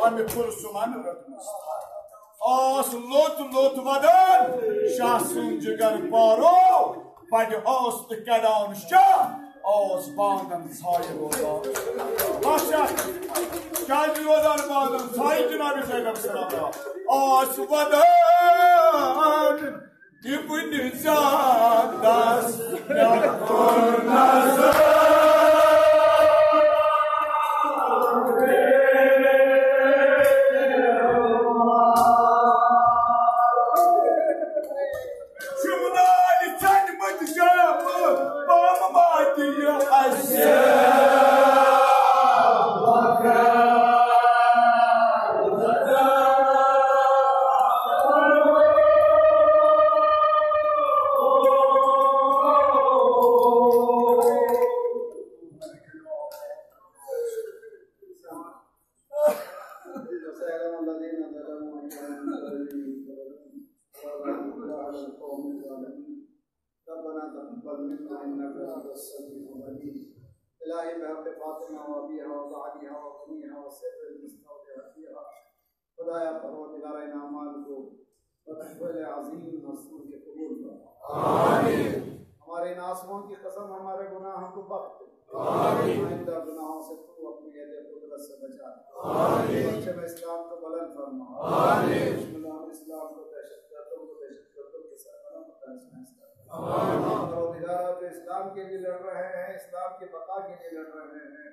Ami kursuman rıkmıştı. As lot vadan şahsın cigar baro badi as dikkadanışça as bandan sahip oldu. Başak geldi vadan bandan sahibine bir şeyler sırada. As vadan ibn zadas yakurnazı. إلهي بحق فاطمة وأبيها وبعدها وأمها وسر المستودع فيها خدایا پروردگار انعامات کو بطول عظیم رسول کے قبول فرما آمین ہمارے ناسموں کی قسم ہمارے گناہ ہم کو بخش دے آمین آئندہ گناہوں سے تو اپنی ید قدرت سے بچا آمین بچے میں اسلام کو بلند فرما آمین اسلام کو دہشت گردوں کے ساتھ پروردگار جو اسلام کے لیے لڑ رہے ہیں اسلام کے بقا کے لیے لڑ رہے ہیں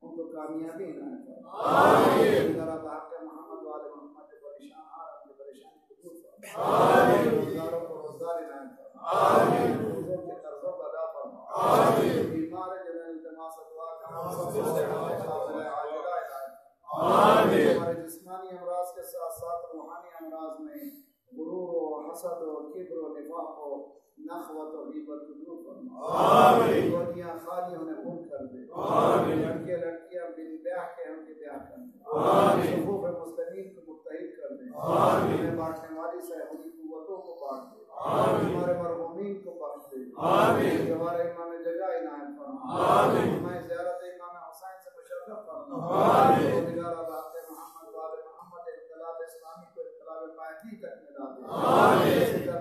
ان کو کامیابی عنایت فرما آمین ذرا بحق محمد والے محمد کے پریشان حال کے پریشانی کو دور فرما آمین روزگاروں کو روزگار عنایت فرما آمین روزوں کے قرضوں کو ادا فرما آمین بیمار جنہیں التماس دعا کرنا سب سے قابل عاجلہ عنایت آمین ہمارے جسمانی امراض کے ساتھ ساتھ روحانی امراض میں غرور و حسد و کبر و نفاق و نخوت و غیبت کو دور فرما آمین دنیا خالی انہیں پور کر دے آمین لڑکے لڑکیاں بن بیاہ کے ہم کے بیاہ کر دے آمین صفوف مستقیم کو متحد کر دے آمین ہمیں بانٹنے والی صاحبی قوتوں کو بانٹ دے آمین ہمارے مرحومین کو بخش دے آمین ہمارے امام جگہ عنایت فرما آمین ہمیں زیارت امام حسین سے مشرف فرما آمین پروردگار باق محمد والے محمد انقلاب اسلامی کو انقلاب پائیدی تک ملا دے آمین